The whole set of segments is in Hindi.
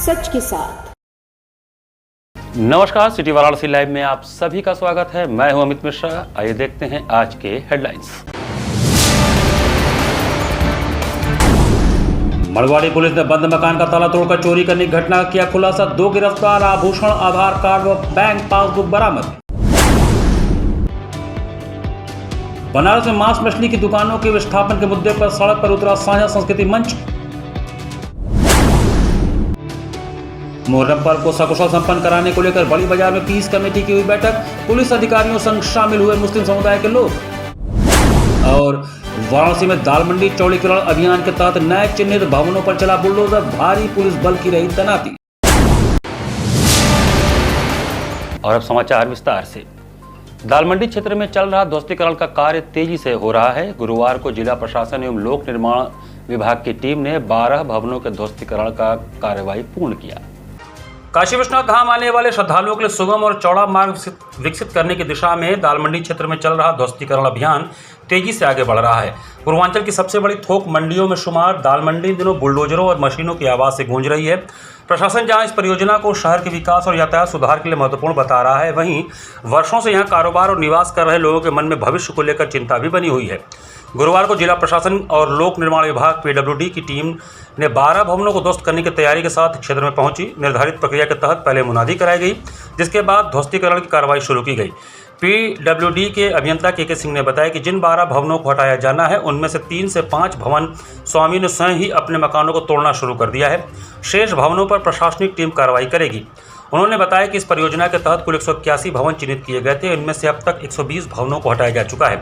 सच के साथ। नमस्कार, सिटी वाराणसी लाइव में आप सभी का स्वागत है। मैं हूं अमित मिश्रा। आइए देखते हैं आज के हेडलाइंस। मड़वाड़ी पुलिस ने बंद मकान का ताला तोड़कर चोरी करने की घटना का किया खुलासा। 2 गिरफ्तार, आभूषण, आधार कार्ड व बैंक पासबुक बरामद। बनारस में मांस मछली की दुकानों के विस्थापन के मुद्दे पर सड़क पर उतरा साझा संस्कृति मंच। मुहर्रम पर्व को सकुशल संपन्न कराने को लेकर बड़ी बाजार में पीस कमेटी की हुई बैठक। पुलिस अधिकारियों संग शामिल हुए मुस्लिम समुदाय के लोग। और वाराणसी में दाल मंडी चौड़ीकरण अभियान के तहत नए चिन्हित भवनों पर चला बुलडोजर, भारी पुलिस बल की रही तैनाती। और अब समाचार विस्तार से। दाल मंडी क्षेत्र में चल रहा ध्वस्तीकरण का कार्य तेजी से हो रहा है। गुरुवार को जिला प्रशासन एवं लोक निर्माण विभाग की टीम ने 12 भवनों के ध्वस्तीकरण का कार्यवाही पूर्ण किया। काशी विश्वनाथ धाम आने वाले श्रद्धालुओं के लिए सुगम और चौड़ा मार्ग विकसित करने की दिशा में दाल मंडी क्षेत्र में चल रहा ध्वस्तीकरण अभियान तेजी से आगे बढ़ रहा है। पूर्वांचल की सबसे बड़ी थोक मंडियों में शुमार दाल मंडी इन दिनों बुलडोजरों और मशीनों की आवाज से गूंज रही है। प्रशासन जहां इस परियोजना को शहर के विकास और यातायात सुधार के लिए महत्वपूर्ण बता रहा है, वहीं वर्षों से यहां कारोबार और निवास कर रहे लोगों के मन में भविष्य को लेकर चिंता भी बनी हुई है। गुरुवार को जिला प्रशासन और लोक निर्माण विभाग PWD की टीम ने 12 भवनों को ध्वस्त करने की तैयारी के साथ क्षेत्र में पहुंची। निर्धारित प्रक्रिया के तहत पहले मुनादी कराई गई, जिसके बाद ध्वस्तीकरण की कार्रवाई शुरू की गई। PWD के अभियंता KK सिंह ने बताया कि जिन 12 भवनों को हटाया जाना है, उनमें से 3 से 5 भवन स्वामी ने स्वयं ही अपने मकानों को तोड़ना शुरू कर दिया है। शेष भवनों पर प्रशासनिक टीम कार्रवाई करेगी। उन्होंने बताया कि इस परियोजना के तहत कुल 181 भवन चिन्हित किए गए थे। इनमें से अब तक 120 भवनों को हटाया जा चुका है।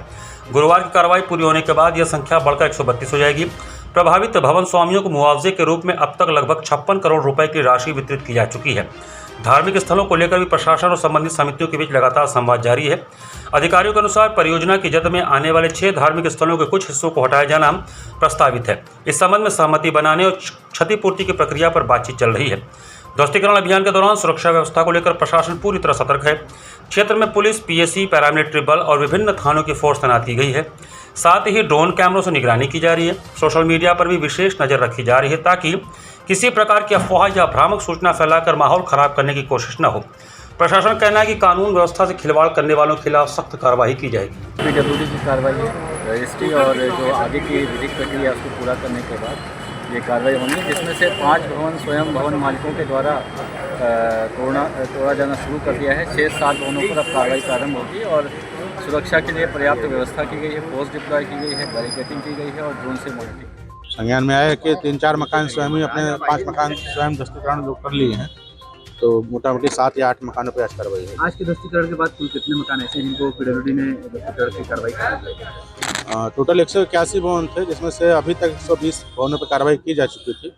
गुरुवार की कार्रवाई पूरी होने के बाद यह संख्या बढ़कर 132 हो जाएगी। प्रभावित भवन स्वामियों को मुआवजे के रूप में अब तक लगभग 56 करोड़ रुपए की राशि वितरित की जा चुकी है। धार्मिक स्थलों को लेकर भी प्रशासन और संबंधित समितियों के बीच लगातार संवाद जारी है। अधिकारियों के अनुसार परियोजना की जद में आने वाले 6 धार्मिक स्थलों के कुछ हिस्सों को हटाया जाना प्रस्तावित है। इस संबंध में सहमति बनाने और क्षतिपूर्ति की प्रक्रिया पर बातचीत चल रही है। ध्वस्तीकरण अभियान के दौरान सुरक्षा व्यवस्था को लेकर प्रशासन पूरी तरह सतर्क है। क्षेत्र में पुलिस, PSC, पैरामिलिट्री बल और विभिन्न थानों की फोर्स तैनात की गई है। साथ ही ड्रोन कैमरों से निगरानी की जा रही है। सोशल मीडिया पर भी विशेष नज़र रखी जा रही है ताकि किसी प्रकार की अफवाह या भ्रामक सूचना फैलाकर माहौल खराब करने की कोशिश न हो। प्रशासन का कहना है कि कानून व्यवस्था से खिलवाड़ करने वालों के खिलाफ सख्त कार्रवाई की जाएगी। PWD की कार्रवाई है, रजिस्ट्री और जो आगे की विधिक प्रक्रिया उसको पूरा करने के बाद ये कार्रवाई होगी, जिसमें से 5 भवन स्वयं भवन मालिकों के द्वारा तोड़ा जाना शुरू कर दिया है। 6-7 भवनों पर अब कार्रवाई प्रारंभ होगी और सुरक्षा के लिए पर्याप्त व्यवस्था की गई है। फोर्स डिप्लॉय की गई है, बैरिकेडिंग की गई है और ड्रोन से मॉनिटरिंग। संज्ञान में आया है कि 3-4 मकान स्वयं ही अपने 5 मकान स्वयं ध्वस्तीकरण कर लिए हैं, तो मोटा मोटी 7 या 8 मकानों पर आज कार्रवाई है। आज के ध्वस्तीकरण के बाद कुल कितने मकान ऐसे हैं जिनको PWD ने ध्वस्तीकरण की कार्रवाई की है? टोटल 181 भवन थे, जिसमें से अभी तक 120 भवनों पर कार्रवाई की जा चुकी थी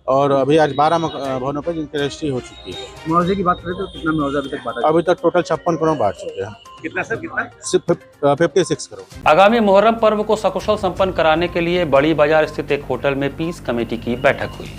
और अभी आज 12 भवनों पर जिनकी रजिस्ट्री हो चुकी है। मुआवजे की बात करें तो कितना मुआवजा अभी तक बांटा? अभी तक टोटल 56 करोड़ बांट चुके हैं। कितना सर, कितना? 56 करोड़। आगामी मुहर्रम पर्व को सकुशल संपन्न कराने के लिए बड़ी बाजार स्थित एक होटल में पीस कमेटी की बैठक हुई।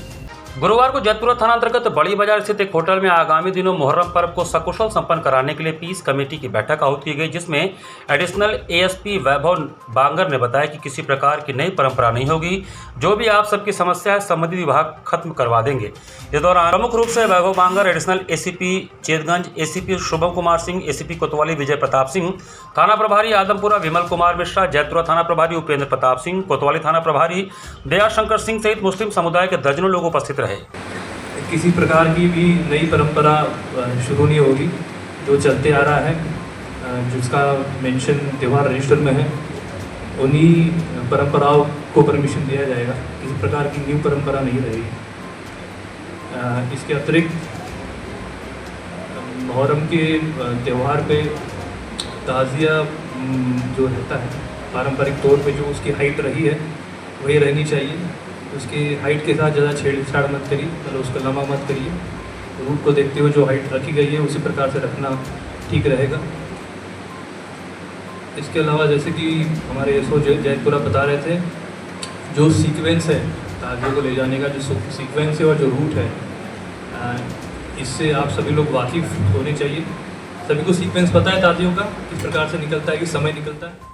गुरुवार को जैतपुरा थाना अंतर्गत बड़ी बाजार स्थित एक होटल में आगामी दिनों मुहर्रम पर्व को सकुशल संपन्न कराने के लिए पीस कमेटी की बैठक आहूत की गई, जिसमें एडिशनल ASP वैभव बांगर ने बताया कि किसी प्रकार की नई परंपरा नहीं होगी। जो भी आप सबकी समस्या है संबंधित विभाग खत्म करवा देंगे। इस दौरान प्रमुख रूप से Vaibhav Bangar, additional ACP Chetganj, ACP Shubham Kumar Singh, ACP Kotwali Vijay Pratap Singh, थाना प्रभारी आदमपुरा विमल कुमार मिश्रा, जैतपुरा थाना प्रभारी उपेंद्र प्रताप सिंह, कोतवाली थाना प्रभारी दयाशंकर सिंह सहित मुस्लिम समुदाय के दर्जनों लोग उपस्थित रहे। किसी प्रकार की भी नई परंपरा शुरू नहीं होगी। जो चलते आ रहा है, जिसका मेंशन त्यौहार रजिस्टर में है, उन्हीं परंपराओं को परमिशन दिया जाएगा। किसी प्रकार की न्यू परंपरा नहीं रहेगी। इसके अतिरिक्त मुहर्रम के त्यौहार पे ताज़िया जो रहता है पारंपरिक तौर पे, जो उसकी हाइट रही है वही रहनी चाहिए। उसकी हाइट के साथ ज़्यादा छेड़छाड़ मत करिए, मतलब उसको लंबा मत करिए। रूट को देखते हुए जो हाइट रखी गई है उसी प्रकार से रखना ठीक रहेगा। इसके अलावा जैसे कि हमारे SO जैतपुरा बता रहे थे, जो सीक्वेंस है ताजियों को ले जाने का, जो सीक्वेंस है और जो रूट है, इससे आप सभी लोग वाकिफ़ होने चाहिए। सभी को सीक्वेंस पता है ताजियों का, किस प्रकार से निकलता है, किस समय निकलता है।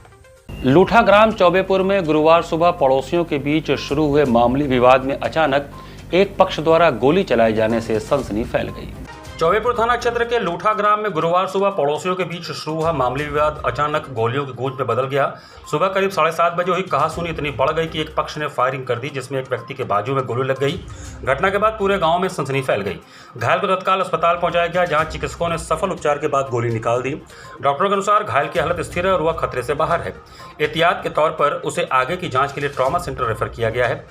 लूठा ग्राम चौबेपुर में गुरुवार सुबह पड़ोसियों के बीच शुरू हुए मामूली विवाद में अचानक एक पक्ष द्वारा गोली चलाए जाने से सनसनी फैल गई। चौबेपुर थाना क्षेत्र के लूठा ग्राम में गुरुवार सुबह पड़ोसियों के बीच शुरू हुआ मामूली विवाद अचानक गोलियों की गूंज में बदल गया। सुबह करीब 7:30 बजे हुई कहासुनी इतनी बढ़ गई कि एक पक्ष ने फायरिंग कर दी, जिसमें एक व्यक्ति के बाजू में गोली लग गई। घटना के बाद पूरे गांव में सनसनी फैल गई। घायल को तत्काल अस्पताल पहुंचाया गया, जहां चिकित्सकों ने सफल उपचार के बाद गोली निकाल दी। डॉक्टरों के अनुसार घायल की हालत स्थिर है और वह खतरे से बाहर है। एहतियात के तौर पर उसे आगे की जाँच के लिए ट्रॉमा सेंटर रेफर किया गया है।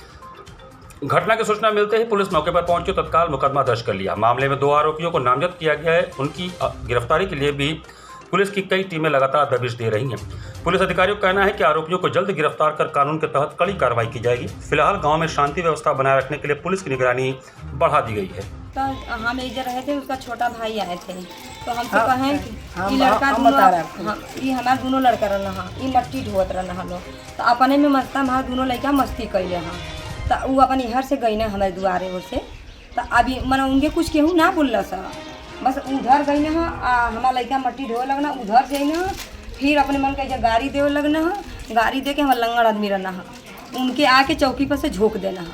घटना की सूचना मिलते ही पुलिस मौके पर पहुंची और तत्काल मुकदमा दर्ज कर लिया। मामले में 2 आरोपियों को नामजद किया गया है। उनकी गिरफ्तारी के लिए भी पुलिस की कई टीमें लगातार दबिश दे रही हैं। पुलिस अधिकारियों का कहना है कि आरोपियों को जल्द गिरफ्तार कर कानून के तहत कड़ी कार्रवाई की जाएगी। फिलहाल गांव में शांति व्यवस्था बनाए रखने के लिए पुलिस की निगरानी बढ़ा दी गई है। तो हम इधर रहे थे, उसका छोटा भाई आए थे, तो हमसे कहें कि लड़का ये हमारे दोनों लड़का रहा, ये मट्टी ढोत रहा लो, तो अपने में मस्ता हमारे दोनों लड़का मस्ती कैले हाँ, तो वो अपन इधर से गई ना हमारे दुआरे ओर से, तो अभी मैंने उनके कुछ केहू ना बोल सा, बस उधर गई ना हमारा लड़का मट्टी ढो लगना, उधर गई ना फिर अपने मन का गाड़ी दे लगना, गाड़ी दे के हमारा लंगड़ आदमी रहना, उनके आके चौकी पर से झोंक देना।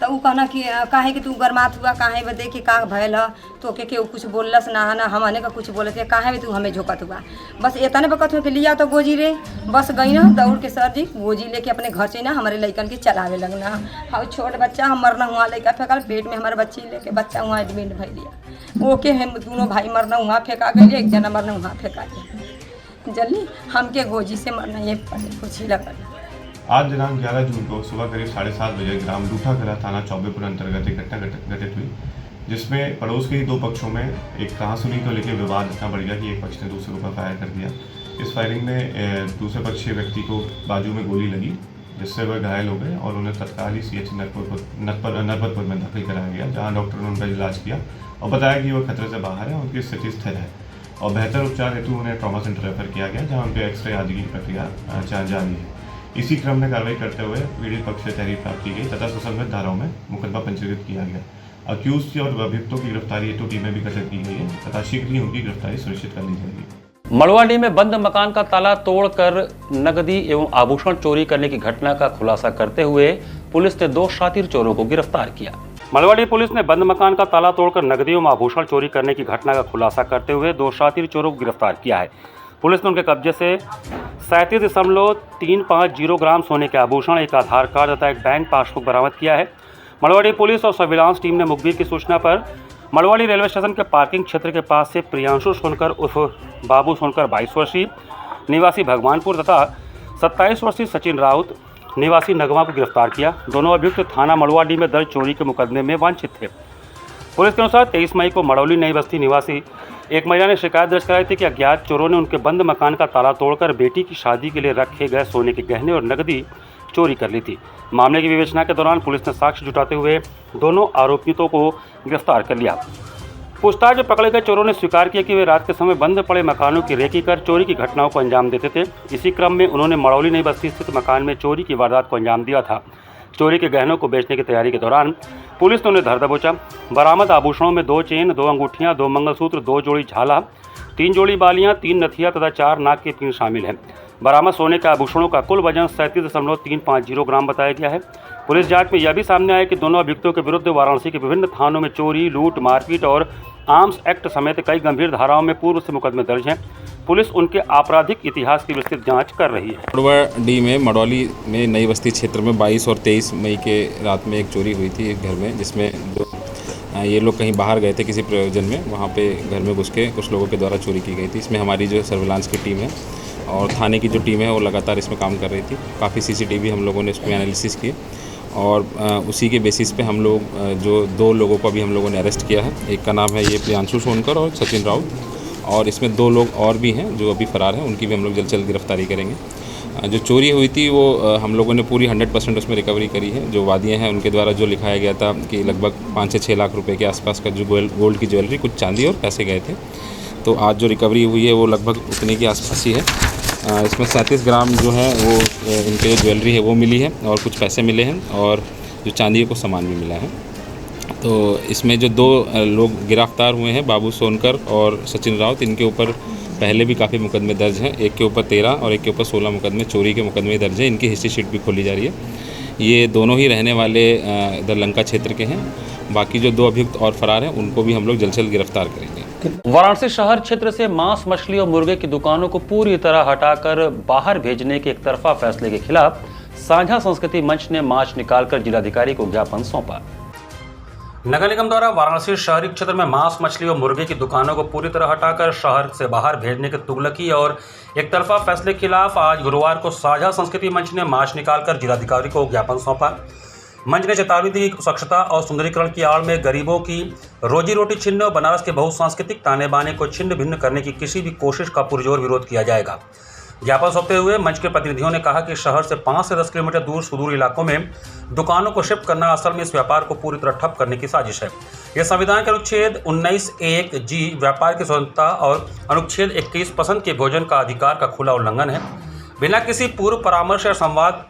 तो वो कहना कि काहे कि तू गरमात हुआ, काहे बदे कि का भयल है, तो के कुछ बोलस ना ना हमने का कुछ बोलत है, काहे तू हमें झोंकत हुआ, बस इतने बकत हो कि लिया तो गोजी रे, बस गई ना दौड़ के सर जी गोजी लेके अपने घर से ना हमारे लड़कन के चलावे लगना। हाँ छोट बच्चा हम मरना हुआ लड़का फेंका पेट में हमारे बच्ची लेके बच्चा वहाँ एडमिट भर लिया, ओके हम दोनों भाई मरना वहाँ फेंका गए, एक जना मरना वहाँ फेंका गया, जल्दी हमके गोजी से मरना ये पड़े कुछ ही लगा। आज दिनांक 11 जून को सुबह करीब 7:30 बजे ग्राम लूठा कला थाना चौबेपुर अंतर्गत एक घटना घटित हुई, जिसमें पड़ोस के ही 2 पक्षों में एक कहासुनी को लेकर विवाद इतना बढ़ गया कि एक पक्ष ने दूसरे पर फायर कर दिया। इस फायरिंग में दूसरे पक्षीय व्यक्ति को बाजू में गोली लगी, जिससे वह घायल हो गए और उन्हें तत्काल ही CH नरपतपुर में दाखिल कराया गया, जहाँ डॉक्टरों ने उनका इलाज किया और बताया कि वह खतरे से बाहर है, उनकी स्थिति स्थिर है और बेहतर उपचार हेतु उन्हें ट्रॉमा सेंटर रेफर किया गया, जहाँ उनके एक्सरे आदि की प्रक्रिया जारी है। इसी क्रम में कार्रवाई करते हुए पीड़ित पक्ष से तहरीर प्राप्त की गई तथा सुसंगत धाराओं में मुकदमा पंजीकृत किया गया। अक्यूज और अभियुक्तों की गिरफ्तारी हेतु टीमें भी गठित की गई है तथा शीघ्र ही उनकी गिरफ्तारी सुनिश्चित कर ली जाएगी। मड़वाडी में बंद मकान का ताला तोड़कर नकदी एवं आभूषण चोरी करने की घटना का खुलासा करते हुए पुलिस ने 2 शातिर चोरों को गिरफ्तार किया। मड़वाडी पुलिस ने बंद मकान का ताला तोड़कर नकदी एवं आभूषण चोरी करने की घटना का खुलासा करते हुए 2 शातिर चोरों को गिरफ्तार किया है। पुलिस ने उनके कब्जे से 37.350 ग्राम सोने के आभूषण, एक आधार कार्ड तथा एक बैंक पासबुक बरामद किया है। मड़वाडी पुलिस और सर्विलांस टीम ने मुखबिर की सूचना पर मड़वाडी रेलवे स्टेशन के पार्किंग क्षेत्र के पास से प्रियांशु सोनकर उर्फ बाबू सोनकर 22 वर्षीय निवासी भगवानपुर तथा 27 वर्षीय सचिन राउत निवासी नगवा को गिरफ्तार किया। दोनों अभियुक्त थाना मड़वाडी में दर्ज चोरी के मुकदमे में वांछित थे। पुलिस के अनुसार 23 मई को मड़ौली नई बस्ती निवासी एक महिला ने शिकायत दर्ज कराई थी कि अज्ञात चोरों ने उनके बंद मकान का ताला तोड़कर बेटी की शादी के लिए रखे गए सोने के गहने और नकदी चोरी कर ली थी। मामले की विवेचना के दौरान पुलिस ने साक्ष्य जुटाते हुए दोनों आरोपियों को गिरफ्तार कर लिया। पूछताछ में पकड़े गए चोरों ने स्वीकार किया कि वे रात के समय बंद पड़े मकानों की रेकी कर चोरी की घटनाओं को अंजाम देते थे। इसी क्रम में उन्होंने मड़ौली नई बस्ती स्थित मकान में चोरी की वारदात को अंजाम दिया था। चोरी के गहनों को बेचने की तैयारी के दौरान पुलिस ने उन्हें धर दबोचा। बरामद आभूषणों में 2 चेन, 2 अंगूठियां, 2 मंगलसूत्र, 2 जोड़ी झाला, 3 जोड़ी बालियां, 3 नथिया तथा 4 नाक के पिन शामिल हैं। बरामद सोने के आभूषणों का कुल वजन 37.350 ग्राम बताया गया है। पुलिस जांच में यह भी सामने आया कि दोनों अभियुक्तों के विरुद्ध वाराणसी के विभिन्न थानों में चोरी, लूट, मारपीट और आर्म्स एक्ट समेत कई गंभीर धाराओं में पूर्व से मुकदमे दर्ज हैं। पुलिस उनके आपराधिक इतिहास की विस्तृत जांच कर रही है। मड़वाडी में मड़ौली में नई बस्ती क्षेत्र में 22 और 23 मई के रात में एक चोरी हुई थी एक घर में, जिसमें ये लोग कहीं बाहर गए थे किसी प्रयोजन में, वहाँ पे घर में घुस के कुछ लोगों के द्वारा चोरी की गई थी। इसमें हमारी जो सर्विलांस की टीम है और थाने की जो टीम है वो लगातार इसमें काम कर रही थी। काफ़ी CCTV हम लोगों ने इसमें एनालिसिस किए और उसी के बेसिस पे हम लोग जो 2 लोगों को अभी हम लोगों ने अरेस्ट किया है। एक का नाम है ये प्रियांशु सोनकर और सचिन राउत, और इसमें 2 लोग और भी हैं जो अभी फ़रार हैं, उनकी भी हम लोग जल्द से जल्द गिरफ्तारी करेंगे। जो चोरी हुई थी वो हम लोगों ने पूरी 100% उसमें रिकवरी करी है। जो वादियाँ हैं उनके द्वारा जो लिखाया गया था कि लगभग 5 से 6 लाख रुपए के आसपास का जो गोल्ड की ज्वेलरी, कुछ चांदी और पैसे गए थे। तो आज जो रिकवरी हुई है वो लगभग उतने के आसपास ही है। इसमें 37 ग्राम जो है वो इनके जो ज्वेलरी है वो मिली है और कुछ पैसे मिले हैं और जो चांदी को सामान भी मिला है। तो इसमें जो 2 लोग गिरफ्तार हुए हैं, बाबू सोनकर और सचिन राउत, इनके ऊपर पहले भी काफ़ी मुकदमे दर्ज हैं। एक के ऊपर 13 और एक के ऊपर 16 मुकदमे चोरी के मुकदमे दर्ज हैं। इनकी हिस्ट्री शीट भी खोली जा रही है। ये दोनों ही रहने वाले इधर लंका क्षेत्र के हैं। बाकी जो 2 अभियुक्त और फरार हैं उनको भी हम लोग जल्द से जल्द गिरफ्तार करेंगे। वाराणसी शहर क्षेत्र से मांस, मछली और मुर्गे की दुकानों को पूरी तरह हटाकर बाहर भेजने के एक तरफा फैसले के खिलाफ साझा संस्कृति मंच ने मार्च निकालकर जिलाधिकारी को ज्ञापन सौंपा। नगर निगम द्वारा वाराणसी शहरी क्षेत्र में मांस, मछली और मुर्गे की दुकानों को पूरी तरह हटाकर शहर से बाहर भेजने के तुगलकी और एक तरफा फैसले के खिलाफ आज गुरुवार को साझा संस्कृति मंच ने मार्च निकालकर जिलाधिकारी को ज्ञापन सौंपा। मंच ने चेतावनी दी कि स्वच्छता और सुंदरीकरण की आड़ में गरीबों की रोजी रोटी छीनने और बनारस के बहुसांस्कृतिक ताने बाने को छिन्न भिन्न करने की किसी भी कोशिश का पुरजोर विरोध किया जाएगा। ज्ञापन सौंपते हुए मंच के प्रतिनिधियों ने कहा कि शहर से 5 से 10 किलोमीटर दूर सुदूर इलाकों में दुकानों को शिफ्ट करना असल में इस व्यापार को पूरी तरह ठप करने की साजिश है। यह संविधान के अनुच्छेद 19(1) जी व्यापार की स्वतंत्रता और अनुच्छेद 21 पसंद के भोजन का अधिकार का खुला उल्लंघन है। बिना किसी पूर्व परामर्श या संवाद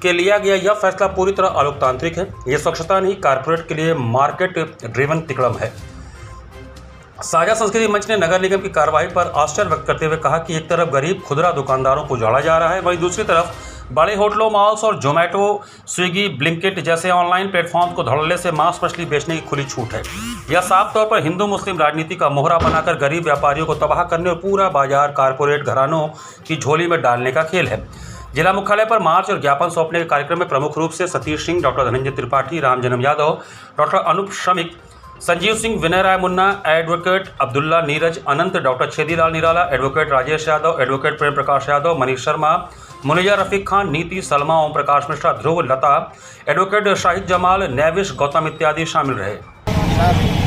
के लिया गया यह फैसला पूरी तरह अलोकतांत्रिक है। यह स्वच्छता नहीं, कारपोरेट के लिए मार्केट ड्रिवन तिकड़म है। साझा संस्कृति मंच ने नगर निगम की कार्रवाई पर आश्चर्य व्यक्त करते हुए कहा कि एक तरफ गरीब खुदरा दुकानदारों को जोड़ा जा रहा है, वहीं दूसरी तरफ बड़े होटलों, मॉल्स और जोमेटो, स्विगी, ब्लिंकिट जैसे ऑनलाइन प्लेटफॉर्म को धड़ल्ले से मांस मछली बेचने की खुली छूट है। यह साफ तौर पर हिंदू मुस्लिम राजनीति का मोहरा बनाकर गरीब व्यापारियों को तबाह करने और पूरा बाजार कारपोरेट घरानों की झोली में डालने का खेल है। जिला मुख्यालय पर मार्च और ज्ञापन सौंपने के कार्यक्रम में प्रमुख रूप से सतीश सिंह, डॉक्टर धनंजय त्रिपाठी, राम जन्म यादव, डॉक्टर अनूप श्रमिक, संजीव सिंह, विनय राय मुन्ना, एडवोकेट अब्दुल्ला नीरज अनंत, डॉक्टर छेदीलाल निराला, एडवोकेट राजेश यादव, एडवोकेट प्रेम प्रकाश यादव, मनीष शर्मा, मुनिया रफीक खान, नीति, सलमा, ओम प्रकाश मिश्रा, ध्रुव, लता, एडवोकेट शाहिद जमाल, नेविश, गौतम इत्यादि शामिल रहे।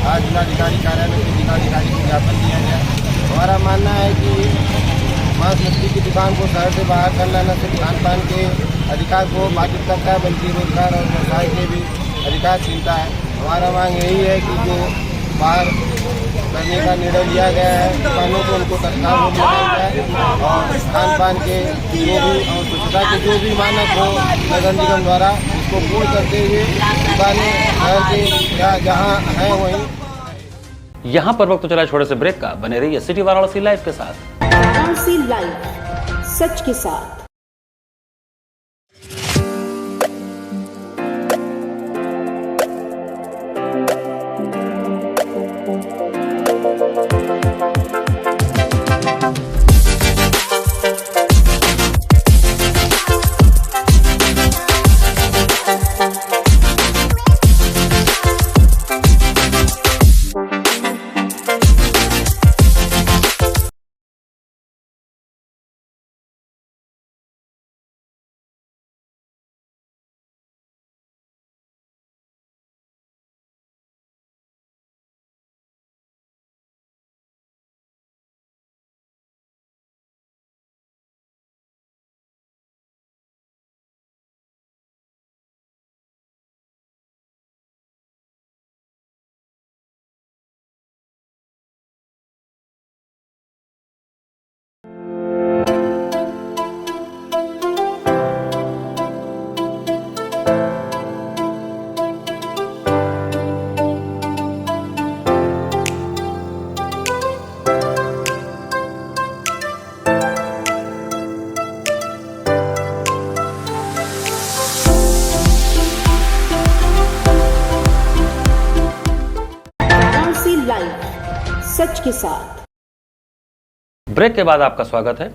आज जिलाधिकारी कार्यालय में जिलाधिकारी को ज्ञापन दिया गया। हमारा मानना है कि मांस मछली की दुकान को शहर से बाहर करना न सिर्फ खान पान के अधिकार को बाधित करता है बल्कि रोजगार और व्यवसाय के भी अधिकार छीनता है। हमारा मांग यही है कि जो बाहर करने का निर्णय लिया गया है दुकानों को उनको तत्काल रोक लगाया जाए और खान पान के जो भी और स्वच्छता के जो भी मानक हो नगर निगम द्वारा इसको पूर्ण करते हुए दुकानें शहर के जहाँ हैं वहीं। यहाँ पर वक्त चला छोटे से ब्रेक का, बने रहिए सिटी वाराणसी लाइव के साथ। वाराणसी लाइव, सच के साथ। सच के साथ। ब्रेक के बाद आपका स्वागत है।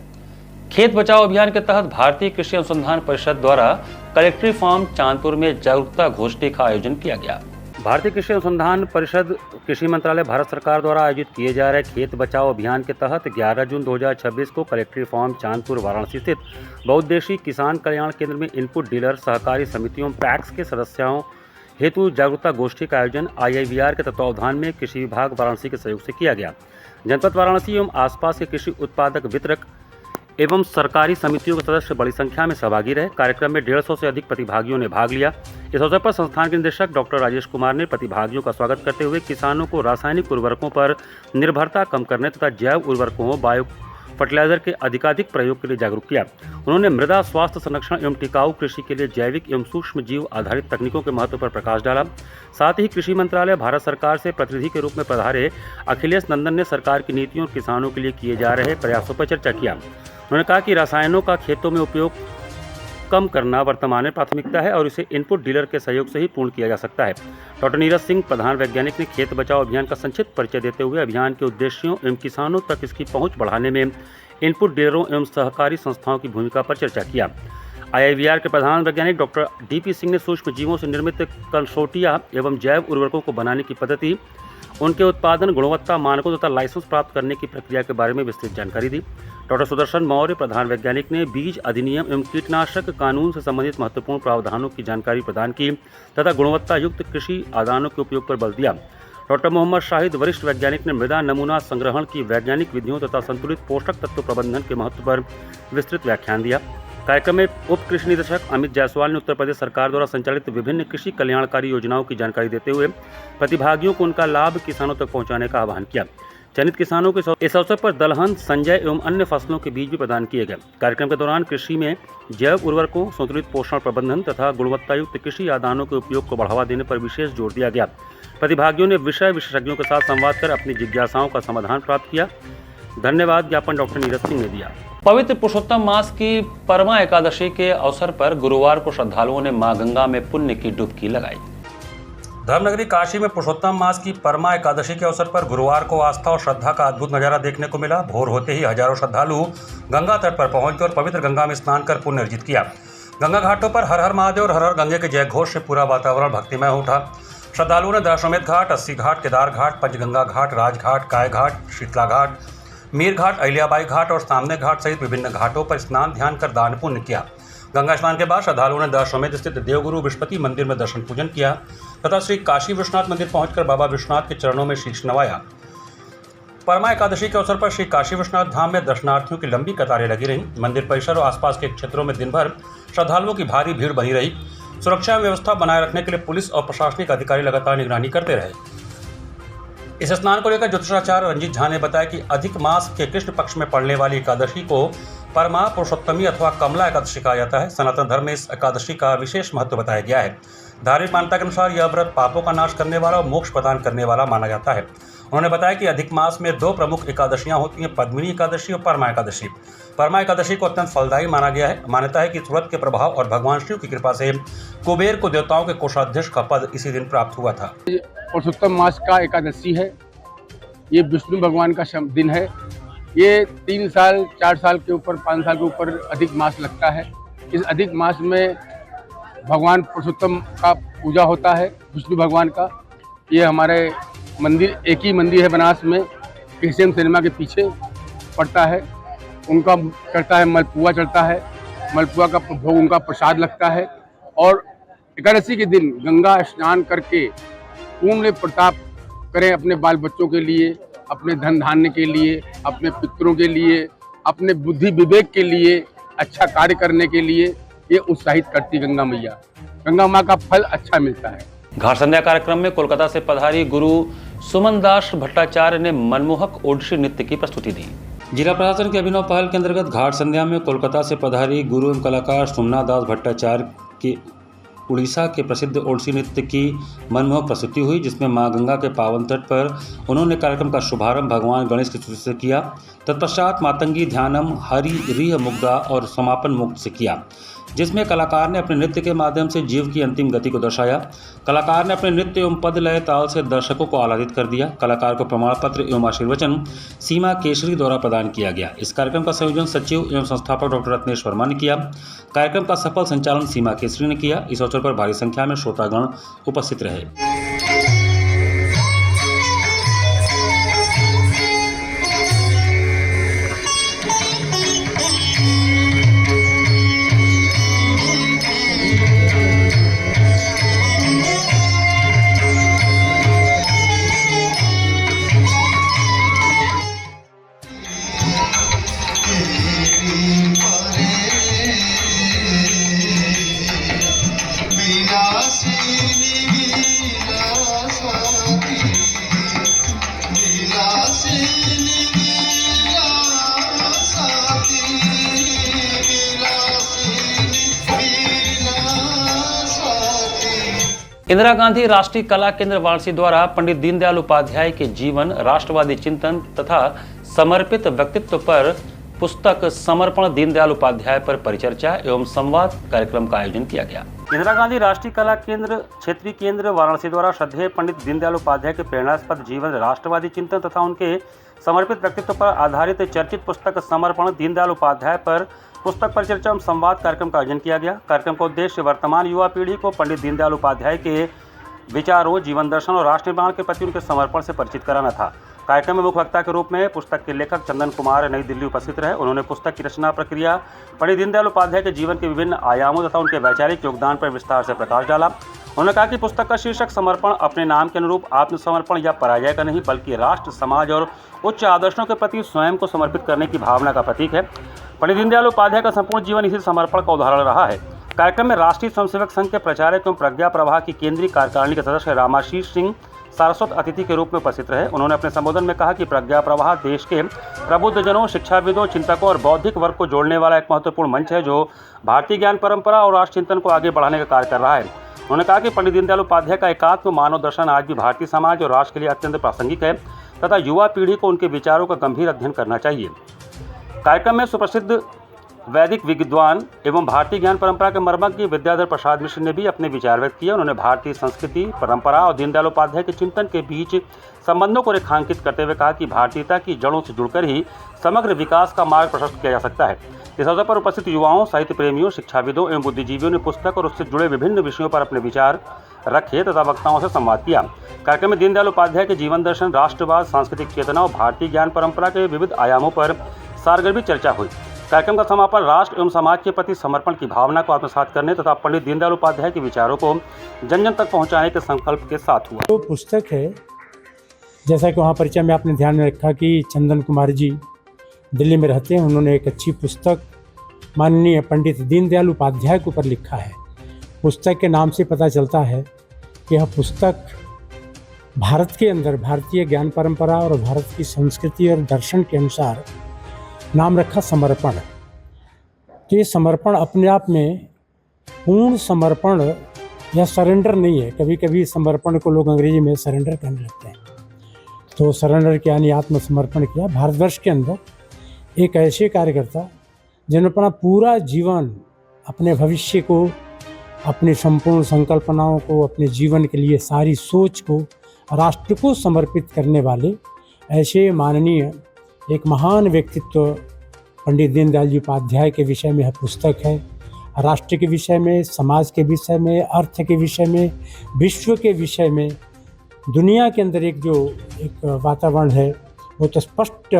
खेत बचाओ अभियान के तहत भारतीय कृषि अनुसंधान परिषद द्वारा कलेक्ट्री फार्म चांदपुर में जागरूकता गोष्ठी का आयोजन किया गया। भारतीय कृषि अनुसंधान परिषद कृषि मंत्रालय भारत सरकार द्वारा आयोजित किए जा रहे खेत बचाओ अभियान के तहत 11 जून 2026 को कलेक्ट्री फार्म चांदपुर वाराणसी स्थित बहुउद्देशीय किसान कल्याण केंद्र में इनपुट डीलर, सहकारी समितियों, पैक्स के सदस्यों हेतु जागरूकता गोष्ठी का आयोजन IIVR के तत्वावधान में कृषि विभाग वाराणसी के सहयोग से किया गया। जनपद वाराणसी एवं आसपास के कृषि उत्पादक वितरक एवं सरकारी समितियों के सदस्य बड़ी संख्या में सहभागी रहे। कार्यक्रम में 150 से अधिक प्रतिभागियों ने भाग लिया। इस अवसर पर संस्थान के निदेशक डॉक्टर राजेश कुमार ने प्रतिभागियों का स्वागत करते हुए किसानों को रासायनिक उर्वरकों पर निर्भरता कम करने तथा जैव उर्वरकों, बायो फर्टिलाइजर के अधिकाधिक प्रयोग के लिए जागरूक किया। उन्होंने मृदा स्वास्थ्य संरक्षण एवं टिकाऊ कृषि के लिए जैविक एवं सूक्ष्म जीव आधारित तकनीकों के महत्व पर प्रकाश डाला। साथ ही कृषि मंत्रालय भारत सरकार से प्रतिनिधि के रूप में पधारे अखिलेश नंदन ने सरकार की नीतियों और किसानों के लिए किए जा रहे प्रयासों पर चर्चा किया। उन्होंने कहा कि रसायनों का खेतों में उपयोग कम करना वर्तमान में प्राथमिकता है और इसे इनपुट डीलर के सहयोग से ही पूर्ण किया जा सकता है। डॉक्टर नीरज सिंह, प्रधान वैज्ञानिक, ने खेत बचाओ अभियान का संक्षिप्त परिचय देते हुए अभियान के उद्देश्यों एवं किसानों तक इसकी पहुंच बढ़ाने में इनपुट डीलरों एवं सहकारी संस्थाओं की भूमिका पर चर्चा किया। IIVR के प्रधान वैज्ञानिक डॉक्टर DP सिंह ने सूक्ष्म जीवों से निर्मित कंसोर्टिया एवं जैव उर्वरकों को बनाने की पद्धति, उनके उत्पादन, गुणवत्ता मानकों तथा लाइसेंस प्राप्त करने की प्रक्रिया के बारे में विस्तृत जानकारी दी। डॉक्टर सुदर्शन मौर्य, प्रधान वैज्ञानिक, ने बीज अधिनियम एवं कीटनाशक कानून से संबंधित महत्वपूर्ण प्रावधानों की जानकारी प्रदान की तथा गुणवत्ता युक्त कृषि आदानों के उपयोग पर बल दिया। डॉक्टर मोहम्मद शाहिद, वरिष्ठ वैज्ञानिक, ने मृदा नमूना संग्रहण की वैज्ञानिक विधियों तथा संतुलित पोषक तत्व प्रबंधन के महत्व पर विस्तृत व्याख्यान दिया। कार्यक्रम में उप कृषि निदेशक अमित जायसवाल ने उत्तर प्रदेश सरकार द्वारा संचालित विभिन्न कृषि कल्याणकारी योजनाओं की जानकारी देते हुए प्रतिभागियों को उनका लाभ किसानों तक पहुंचाने का आह्वान किया। चयनित किसानों को इस अवसर पर दलहन, संजय एवं अन्य फसलों के बीज भी प्रदान किए गए। कार्यक्रम के दौरान कृषि में जैव उर्वरकों, संतुलित पोषण प्रबंधन तथा गुणवत्तायुक्त कृषि आदानों के उपयोग को बढ़ावा देने पर विशेष जोर दिया गया। प्रतिभागियों ने विषय विशेषज्ञों के साथ संवाद कर अपनी जिज्ञासाओं का समाधान प्राप्त किया। धन्यवाद ज्ञापन डॉक्टर नीरज सिंह ने दिया। पवित्र पुरुषोत्तम मास की परमा एकादशी के अवसर पर गुरुवार को श्रद्धालुओं ने मां गंगा में पुण्य की डुबकी लगाई। धर्मनगरी काशी में पुरुषोत्तम मास की परमा एकादशी के अवसर पर गुरुवार को आस्था और श्रद्धा का अद्भुत नजारा देखने को मिला। भोर होते ही हजारों श्रद्धालु गंगा तट पर पहुंच गए और पवित्र गंगा में स्नान कर पुण्य अर्जित किया। गंगा घाटों पर हर हर महादेव और हर हर गंगे के जय घोष से पूरा वातावरण भक्तिमय हो उठा। श्रद्धालुओं ने दशाश्वमेध घाट, 80 घाट, केदार घाट, पंचगंगा घाट, राजघाट, काय घाट, शीतला घाट, मीर घाट, अहिल्याबाई घाट और सामने घाट सहित विभिन्न घाटों पर स्नान ध्यान कर दान पुण्य किया। गंगा स्नान के बाद श्रद्धालुओं ने दशाश्वमेध स्थित देवगुरु विश्वपति मंदिर में दर्शन पूजन किया तथा श्री काशी विश्वनाथ मंदिर पहुंचकर बाबा विश्वनाथ के चरणों में शीश नवाया। परमा एकादशी के अवसर पर श्री काशी विश्वनाथ धाम में दर्शनार्थियों की लंबी कतारें लगी रहीं। मंदिर परिसर और आसपास के क्षेत्रों में दिन भर श्रद्धालुओं की भारी भीड़ बनी रही। सुरक्षा व्यवस्था बनाए रखने के लिए पुलिस और प्रशासनिक अधिकारी लगातार निगरानी करते रहे। इस स्नान को लेकर ज्योतिषाचार्य रंजीत झा ने बताया कि अधिक मास के कृष्ण पक्ष में पड़ने वाली एकादशी को परमा पुरुषोत्तमी अथवा कमला एकादशी कहा जाता है। सनातन धर्म में इस एकादशी का विशेष महत्व बताया गया है। धार्मिक मान्यता के अनुसार यह व्रत पापों का नाश करने वाला और मोक्ष प्रदान करने वाला माना जाता है। उन्होंने बताया कि अधिक मास में 2 प्रमुख एकादशियां होती हैं, पद्मिनी एकादशी और परमा एकादशी। परमा एकादशी को अत्यंत फलदायी माना गया है। मान्यता है कि इस व्रत के प्रभाव और भगवान शिव की कृपा से कुबेर को देवताओं के कोषाध्यक्ष का पद इसी दिन प्राप्त हुआ था। पुरुषोत्तम मास का एकादशी है। ये विष्णु भगवान का दिन है। ये 3 साल, 4 साल के ऊपर, 5 साल के ऊपर अधिक मास लगता है। इस अधिक मास में भगवान पुरुषोत्तम का पूजा होता है, विष्णु भगवान का। ये हमारे मंदिर, एक ही मंदिर है बनारस में, KCM सिनेमा के पीछे पड़ता है। उनका चढ़ता है, मलपुआ चढ़ता है। मलपुआ का भोग, उनका प्रसाद लगता है। और एकादशी के दिन गंगा स्नान करके पुण्य प्रताप करें अपने बाल बच्चों के लिए, अपने धन धान्य के लिए, अपने पितरों के लिए, अपने बुद्धि विवेक के लिए, अच्छा कार्य करने के लिए ये उत्साहित करती गंगा मैया। गंगा माँ का फल अच्छा मिलता है। घाट संध्या कार्यक्रम में कोलकाता से पधारी गुरु सुमन दास भट्टाचार्य ने मनमोहक ओडिसी नृत्य की प्रस्तुति दी। जिला प्रशासन की अभिनव पहल के अंतर्गत घाट संध्या में कोलकाता से पधारी गुरु एवं कलाकार सुमना दास भट्टाचार्य की उड़ीसा के प्रसिद्ध ओडिसी नृत्य की मनमोहक प्रस्तुति हुई, जिसमें मां गंगा के पावन तट पर उन्होंने कार्यक्रम का शुभारंभ भगवान गणेश की स्तुति से किया। तत्पश्चात मातंगी ध्यानम, हरि रिह मुग्धा और समापन मुक्त से किया, जिसमें कलाकार ने अपने नृत्य के माध्यम से जीव की अंतिम गति को दर्शाया। कलाकार ने अपने नृत्य एवं पद लय ताल से दर्शकों को आह्लादित कर दिया। कलाकार को प्रमाण पत्र एवं आशीर्वचन सीमा केसरी द्वारा प्रदान किया गया। इस कार्यक्रम का संयोजन सचिव एवं संस्थापक डॉक्टर रत्नेश वर्मा ने किया। कार्यक्रम का सफल संचालन सीमा केसरी ने किया। इस अवसर पर भारी संख्या में श्रोतागण उपस्थित रहे। इंदिरा गांधी राष्ट्रीय कला केंद्र वाराणसी द्वारा पंडित दीनदयाल उपाध्याय के जीवन, राष्ट्रवादी चिंतन तथा समर्पित व्यक्तित्व पर पुस्तक समर्पण दीनदयाल उपाध्याय पर परिचर्चा एवं संवाद कार्यक्रम का आयोजन किया गया। इंदिरा गांधी राष्ट्रीय कला केंद्र क्षेत्रीय केंद्र वाराणसी द्वारा श्रद्धेय पंडित दीनदयाल उपाध्याय के प्रेरणास्पद जीवन, राष्ट्रवादी चिंतन तथा उनके समर्पित व्यक्तित्व पर आधारित चर्चित पुस्तक समर्पण दीनदयाल उपाध्याय पर पुस्तक परिचर्चा एवं संवाद कार्यक्रम का आयोजन किया गया। कार्यक्रम का उद्देश्य वर्तमान युवा पीढ़ी को पंडित दीनदयाल उपाध्याय के विचारों, जीवन दर्शन और राष्ट्र निर्माण के प्रति उनके समर्पण से परिचित कराना था। कार्यक्रम में मुख्य वक्ता के रूप में पुस्तक के लेखक चंदन कुमार नई दिल्ली उपस्थित रहे। उन्होंने पुस्तक की रचना प्रक्रिया, पंडित दीनदयाल उपाध्याय के जीवन के विभिन्न आयामों तथा उनके वैचारिक योगदान पर विस्तार से प्रकाश डाला। उन्होंने कहा कि पुस्तक का शीर्षक समर्पण अपने नाम के अनुरूप आत्मसमर्पण या पराजय का नहीं, बल्कि राष्ट्र, समाज और उच्च आदर्शों के प्रति स्वयं को समर्पित करने की भावना का प्रतीक है। पंडित दीनदयाल उपाध्याय का संपूर्ण जीवन इसी समर्पण का उदाहरण रहा है। कार्यक्रम में राष्ट्रीय स्वयंसेवक संघ के प्रचारक एवं प्रज्ञा प्रवाह की केंद्रीय कार्यकारिणी के सदस्य रामाशीष सिंह सारस्वत अतिथि के रूप में उपस्थित रहे। उन्होंने अपने संबोधन में कहा कि प्रज्ञा प्रवाह देश के प्रबुद्धजनों, शिक्षाविदों, चिंतकों और बौद्धिक वर्ग को जोड़ने वाला एक महत्वपूर्ण मंच है, जो भारतीय ज्ञान परंपरा और राष्ट्र चिंतन को आगे बढ़ाने का कार्य कर रहा है। उन्होंने कहा कि पंडित दीनदयाल उपाध्याय का एकात्म मानव दर्शन आज भी भारतीय समाज और राष्ट्र के लिए अत्यंत प्रासंगिक है तथा युवा पीढ़ी को उनके विचारों का गंभीर अध्ययन करना चाहिए। कार्यक्रम में सुप्रसिद्ध वैदिक विद्वान एवं भारतीय ज्ञान परंपरा के मर्मज्ञ विद्याधर प्रसाद मिश्र ने भी अपने विचार व्यक्त किए। उन्होंने भारतीय संस्कृति, परंपरा और दीनदयाल उपाध्याय के चिंतन के बीच संबंधों को रेखांकित करते हुए कहा कि भारतीयता की जड़ों से जुड़कर ही समग्र विकास का मार्ग प्रशस्त किया जा सकता है। इस अवसर पर उपस्थित युवाओं, साहित्य प्रेमियों, शिक्षाविदों एवं बुद्धिजीवियों ने पुस्तक और उससे जुड़े विभिन्न विषयों पर अपने विचार रखे तथा वक्ताओं से संवाद किया। कार्यक्रम में दीनदयाल उपाध्याय के जीवन दर्शन, राष्ट्रवाद, सांस्कृतिक चेतना और भारतीय ज्ञान परंपरा के विविध आयामों पर सारगर्भित चर्चा हुई। कार्यक्रम का समापन राष्ट्र एवं समाज के प्रति समर्पण की भावना को आत्मसात करने तथा पंडित दीनदयाल उपाध्याय के विचारों को जन जन तक पहुंचाने के संकल्प के साथ हुआ। तो पुस्तक है, जैसा कि वहाँ परिचय में आपने ध्यान में रखा कि चंदन कुमार जी दिल्ली में रहते हैं। उन्होंने एक अच्छी पुस्तक माननीय पंडित दीनदयाल उपाध्याय के ऊपर लिखा है। पुस्तक के नाम से पता चलता है कि यह पुस्तक भारत के अंदर भारतीय ज्ञान परंपरा और भारत की संस्कृति और दर्शन के अनुसार नाम रखा समर्पण। तो ये समर्पण अपने आप में पूर्ण समर्पण या सरेंडर नहीं है। कभी कभी समर्पण को लोग अंग्रेजी में सरेंडर कहने लगते हैं। तो सरेंडर के यानी आत्मसमर्पण किया। भारतवर्ष के अंदर एक ऐसे कार्यकर्ता जिन्होंने अपना पूरा जीवन अपने भविष्य को, अपनी संपूर्ण संकल्पनाओं को, अपने जीवन के लिए सारी सोच को राष्ट्र को समर्पित करने वाले ऐसे माननीय एक महान व्यक्तित्व पंडित दीनदयाल जी उपाध्याय के विषय में यह पुस्तक है। राष्ट्र के विषय में, समाज के विषय में, अर्थ के विषय में, विश्व के विषय में, दुनिया के अंदर एक वातावरण है वो तो स्पष्ट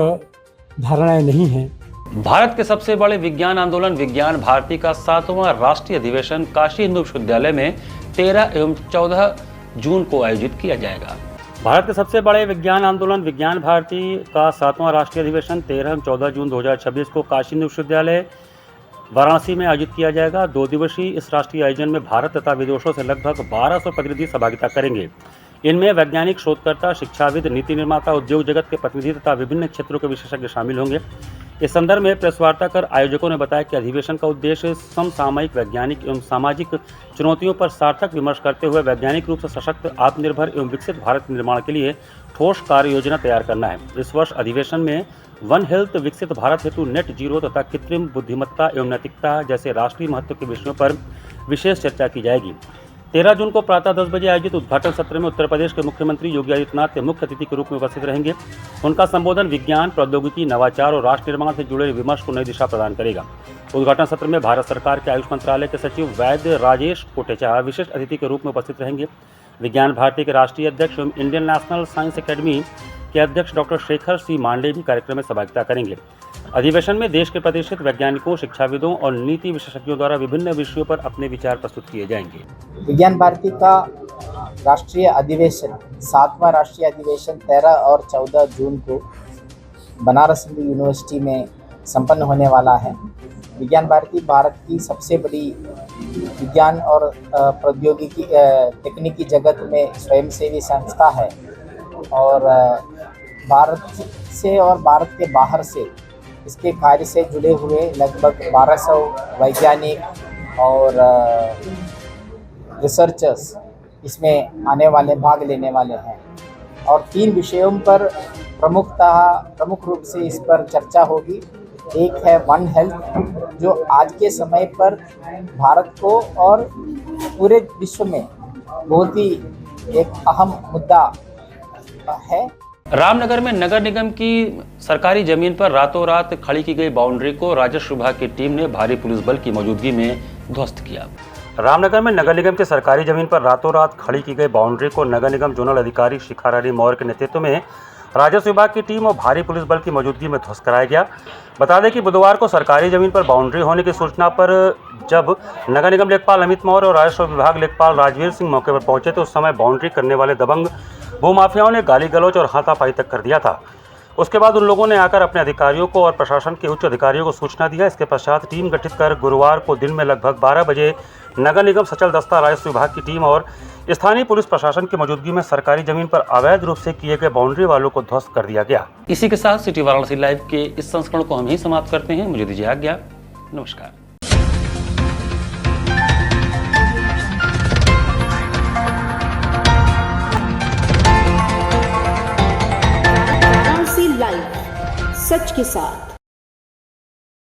धारणाएं नहीं हैं। भारत के सबसे बड़े विज्ञान आंदोलन विज्ञान भारती का 7वां राष्ट्रीय अधिवेशन काशी हिंदू विश्वविद्यालय में 13 एवं 14 जून को आयोजित किया जाएगा। भारत के सबसे बड़े विज्ञान आंदोलन विज्ञान भारती का 7वां राष्ट्रीय अधिवेशन 13 एवं 14 जून 2026 को काशी हिंदू विश्वविद्यालय वाराणसी में आयोजित किया जाएगा। 2 दिवसीय इस राष्ट्रीय आयोजन में भारत तथा विदेशों से लगभग 1200 प्रतिनिधि सहभागिता करेंगे। इनमें वैज्ञानिक, शोधकर्ता, शिक्षाविद, नीति निर्माता, उद्योग जगत के प्रतिनिधि तथा विभिन्न क्षेत्रों के विशेषज्ञ शामिल होंगे। इस संदर्भ में प्रेस वार्ता कर आयोजकों ने बताया कि अधिवेशन का उद्देश्य समसामयिक वैज्ञानिक एवं सामाजिक चुनौतियों पर सार्थक विमर्श करते हुए वैज्ञानिक रूप से सशक्त, आत्मनिर्भर एवं विकसित भारत निर्माण के लिए ठोस कार्य योजना तैयार करना है। इस वर्ष अधिवेशन में वन हेल्थ, विकसित भारत हेतु नेट जीरो तथा कृत्रिम बुद्धिमत्ता एवं नैतिकता जैसे राष्ट्रीय महत्व के विषयों पर विशेष चर्चा की जाएगी। 13 जून को प्रातः 10 बजे आयोजित उद्घाटन सत्र में उत्तर प्रदेश के मुख्यमंत्री योगी आदित्यनाथ मुख्य अतिथि के रूप में उपस्थित रहेंगे। उनका संबोधन विज्ञान, प्रौद्योगिकी, नवाचार और राष्ट्र निर्माण से जुड़े विमर्श को नई दिशा प्रदान करेगा। उद्घाटन सत्र में भारत सरकार के आयुष मंत्रालय के सचिव वैद्य राजेश कोटेचा विशिष्ट अतिथि के रूप में उपस्थित रहेंगे। विज्ञान भारती के राष्ट्रीय अध्यक्ष एवं इंडियन नेशनल साइंस अकेडमी के अध्यक्ष डॉक्टर शेखर सी मांडे भी कार्यक्रम में सहभागिता करेंगे। अधिवेशन में देश के प्रतिष्ठित वैज्ञानिकों, शिक्षाविदों और नीति विशेषज्ञों द्वारा विभिन्न विषयों पर अपने विचार प्रस्तुत किए जाएंगे। विज्ञान भारती का राष्ट्रीय अधिवेशन 7वां राष्ट्रीय अधिवेशन 13 और 14 जून को बनारस हिंदू यूनिवर्सिटी में संपन्न होने वाला है। विज्ञान भारती भारत की सबसे बड़ी विज्ञान और प्रौद्योगिकी तकनीकी जगत में स्वयंसेवी संस्था है और भारत से और भारत के बाहर से इसके कार्य से जुड़े हुए लगभग 1200 वैज्ञानिक और रिसर्चर्स इसमें आने वाले, भाग लेने वाले हैं और 3 विषयों पर प्रमुख रूप से इस पर चर्चा होगी। एक है वन हेल्थ, जो आज के समय पर भारत को और पूरे विश्व में बहुत ही एक अहम मुद्दा है। रामनगर में नगर निगम की सरकारी जमीन पर रातों रात खड़ी की गई बाउंड्री को राजस्व विभाग की टीम ने भारी पुलिस बल की मौजूदगी में ध्वस्त किया। रामनगर में नगर निगम की सरकारी जमीन पर रातों रात खड़ी की गई बाउंड्री को नगर निगम जोनल अधिकारी शिखा रानी मौर्य के नेतृत्व में राजस्व विभाग की टीम और भारी पुलिस बल की मौजूदगी में ध्वस्त कराया गया। बता दें कि बुधवार को सरकारी जमीन पर बाउंड्री होने की सूचना पर जब नगर निगम लेखपाल अमित मौर्य और राजस्व विभाग लेखपाल राजवीर सिंह मौके पर पहुंचे तो उस समय बाउंड्री करने वाले दबंग भूमाफियाओं ने गाली गलौज और हाथापाई तक कर दिया था। उसके बाद उन लोगों ने आकर अपने अधिकारियों को और प्रशासन के उच्च अधिकारियों को सूचना दिया। इसके पश्चात टीम गठित कर गुरुवार को दिन में लगभग 12 बजे नगर निगम सचल दस्ता राजस्व विभाग की टीम और स्थानीय पुलिस प्रशासन की मौजूदगी में सरकारी जमीन पर अवैध रूप से किए गए बाउंड्री वालों को ध्वस्त कर दिया गया। इसी के साथ सिटी वाराणसी लाइव के इस संस्करण को हम ही समाप्त करते हैं। मुझे दीजिए आज्ञा। नमस्कार। वाराणसी लाइव, सच के साथ।